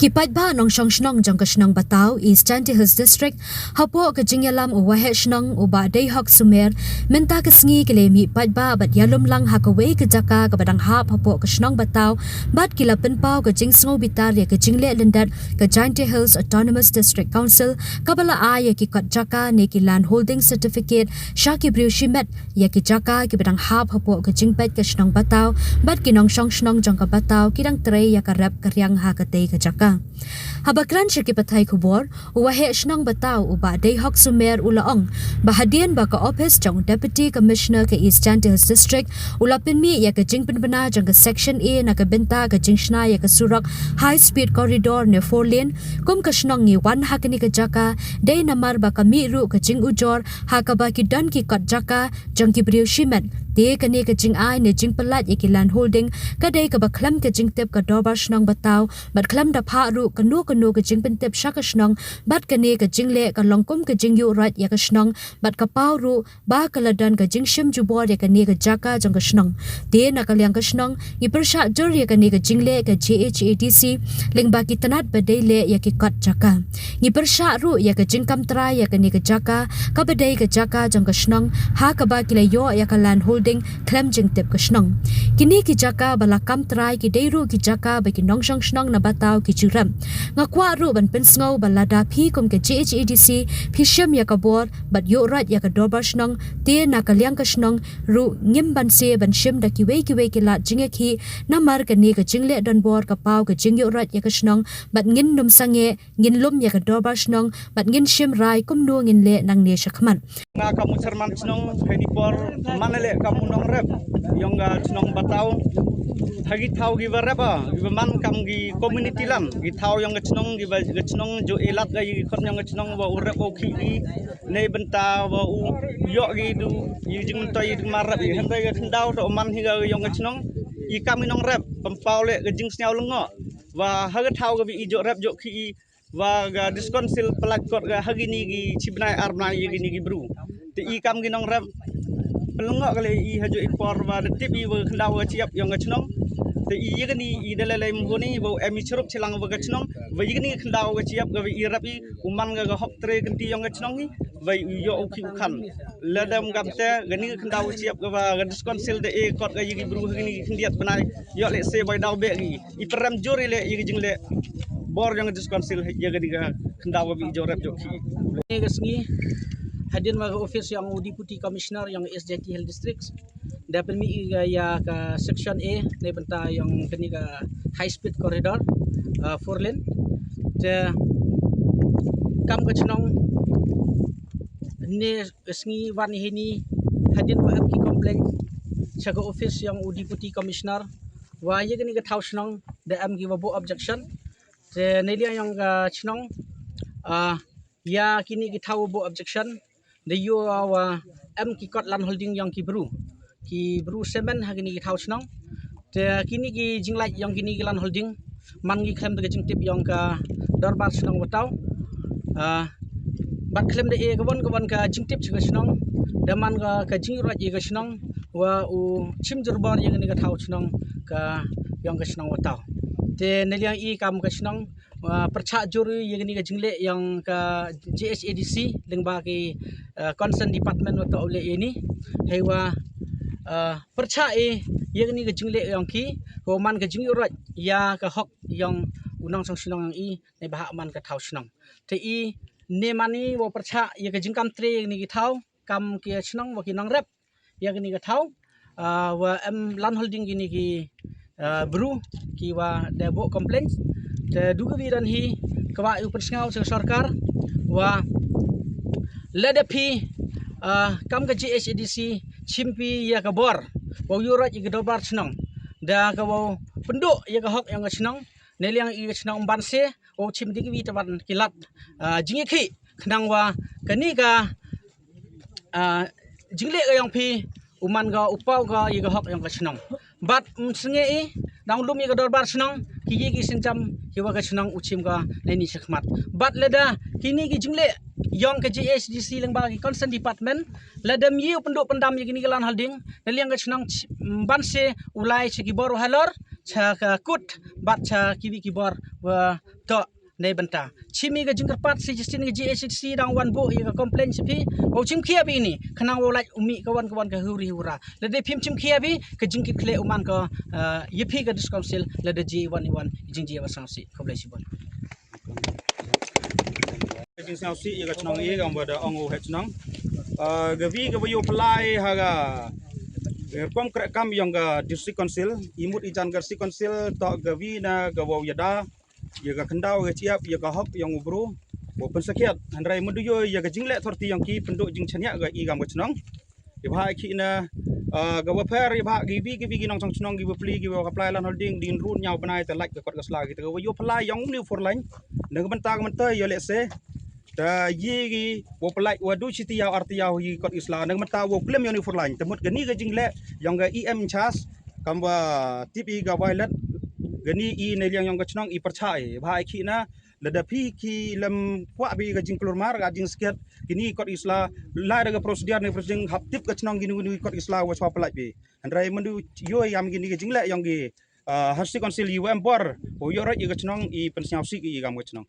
Ki paitbah nong shnong jang ka shnong Bataw East JHADC district hapo ka jingyalam o wahe shnong o ba day hak sumer menta ka sngi kelemi paitbah bat yalum lang hakawe ka jaka ka badang hap hapo ka shnong Bataw bat kila penpau ka jing sngo bitar ya ka jingle lendat ka JHADC Autonomous District Council kabala a ya ki kat jaka ne ki land holding certificate shaki briew shimet ya ki jaka ki badang hap hapo ka jingpet ka shnong Bataw bat ki nong shnong jang ka Bataw kidang tre ya ka rap karyang ha ka te ka jaka Habakran syaki patay kubor, uwahe shnong Bataw uba day hok sumer ulaong. Bahadian baka office jang Deputy Commissioner ke East JHADC District, ulapin mi ya ka jing penbena jang ka Section A na ka benta ka jing shna ya ka surak high speed corridor ne 4 lane, kum ka shnong ni wan hakani ka jaka, day namar baka mi ru ka jing ujor, haka baki dan ki kat jaka, jang ki briew shimet. Dia kini ke jing ai ne jing pelat ya ki land holding, kadai ka ba khlem ke jing tep ka dobar shnong Bataw, bat khlem da pha ru kanu ke jing pentep shaka shnong bat kane ka jing le ka longkum ka jing yu right ya ka shnong bat ka pau ru ba ka ladan ka jing shim jubor ya ka ne ka jaka jang ka shnong te na ka liang ka shnong i persha jor ya ka ne ka jing le ka JHADC ling ba ki tanat ba dei le ya ki kat jaka ni persha ru ya ka jing kam tra ya ka ne ka jaka ka ba dei ka jaka jang ka shnong ha ka ba ki le yo ya ka land holding khlem jing tep ka shnong kini ki jaka bala kam trai ki dei ru ki jaka ba ki nong shang shnong na Bataw ki churam ngakwa ru ban pensngau balada phi kum ke JHADC phi shem ya ka bor bat yo rat ya ka dobar shnong te na ka liang ka shnong ru ngim ban se ban shem da ki we ki la jinge khi namar ka ne ka jingle don bor ka pau ka jing yo rat ya ka shnong bat ngin num sange ngin lum ya ka dobar shnong bat ngin shem rai kum nu ngin le nang ne shakman nga kamu serman shnong khani por manale kamu nong rep yonga shnong Bataw hagi thau gi baraba gi man kam gi community lam gi thau yong chnong gi ba chnong jo elat ga gi khot yong chnong ba urep o khi gi nei benta ba u yo gi du yi jing toy du marap gi han ga khandau to man hi ga yong chnong i kam nong rep pampau le ga jing snyau lungo wa ha ga thau ga bi jo rep jo khi wa ga disconsil plak kot ga hagi ni gi chibnai arna yi gi ni gi bru te i kam gi nong rep pelungok kali i hajo impor wa de tip i wa khandau ga chiap yong chnong te i gani i dalale mgoni bo emi chrup chilang wa ga chnong wa i gani khandau ga chiap ga i rap i uman ga hop tre ganti yong ga chnong ni wa yo o khi khan ladam gam te gani khandau ga chiap ga wa ga disconsil de e kot ga i bru gani khndiat banai yo le se boy daw be gi i pram jori le i jing le bor yong disconsil ya gani ga khandau ga bi jo rap jo khi ga sngi hadin wa office yang Deputy Commissioner yang SJHADC district dapat mi ya ka section A ne benta yang kini ka high speed corridor 4 lane te kam ka chnong ne sngi wan hini hadin wa ki complaint chaga office yang Deputy Commissioner wa ye kini ka thau chnong de am gi wa bo objection te ne lia yang ka chnong ya kini ki thau bo objection de yo wa am ki kot land holding yang ki bru semen hagini ki thau chnong te kini ki jinglai yang kini ki land holding man gi khlem de jing tip yang ka dorbar chnong Bataw bat khlem de e gabon ka jing tip chnong de man ga ka jing ro ji ga chnong wa u chim jurbar yang ni ka thau chnong ka yang ka chnong Bataw te neliang i kam ka chnong percha juri yang ni ka jingle yang ka JHADC lengba ki concern department wa ole ini hewa percha e yang ni ka jingle yang ki ko man ka jing rat ya ka hok yang unang sang sinong i ne bah man ka thau chnong te i ne mani wo percha ya ka jingkam tre yang ni ki thau kam ki chnong wa ki nang rep yang ni ka thau wa am land holding ni ki bru ki wa de bo complaints te duga bi dan hi kwa u persngau se sarkar wa ledapi kam ka JHADC chimpi ya ka bor wa yurat i dobar chnong da ka wo penduk ya ka hok yang ka chnong neliang i chnong banse o chim digi bi taban kilat jingi khi khnang wa kani ka jingle ga yang phi uman ga upau ga i ka hok yang ka chnong bat snge i dang lum i ka dorbar chnong ki ye ki sincam hiwa ka chnong uchim ga neni shakmat bat leda kini ki jingle yang ke JHADC lengba ki concern department ladam ye penduk pendam ye kini lan holding neliang ka chnong banse ulai chiki bor halor cha ka kut bat cha kibi ki bor wa to nei banta chimi ga jingkar pat si justin ga JHADC dang wan bo i ga complain sipi bo chim khia bi ni khanang wo laj umi kawan ka huri hura le de phim chim khia bi ka jingki khle uman ka yipi ga dis council le de G1 jingji wa sangsi khoblai sibon jing sao si ga chnong e ga ba ong o he chnong ga vi ga yo plai ha ga kom kra kam yang ga district council imut ijan ga district council to ga vi na ga wo yada ya ga kendau ga ciap ya ga hok yang ubru bo pensakiat handrai mundu yo ya ga jingle thorti yang ki penduk jing chania ga i gam ga chnong i bha ki na ga wa per i bha gi bi nong chong chnong gi wa pli gi wa apply lan holding din run nyau banai ta like ga kot ga sla gi ga yo plai yang liu for lain ne ga banta ga man ta yo le se ta yi gi wo plai wa du chiti ya arti ya hi kot isla ne ga mata wo khlem yo ni for lain temut ga ni ga jingle yang ga em chas kam wa tipi ga violet gani i ne liang yang kachnong i percai bhai khi na lada phi ki lam kwa bi ga jing klor mar ga jing sket kini kot isla la daga prosedur ne prosing hap tip kachnong gini kot isla wa chwa palai bi andrai mandu yo yam gini ga jingle yang gi harsi konsil UM bor o yo ra i kachnong i pensiau si i gam kachnong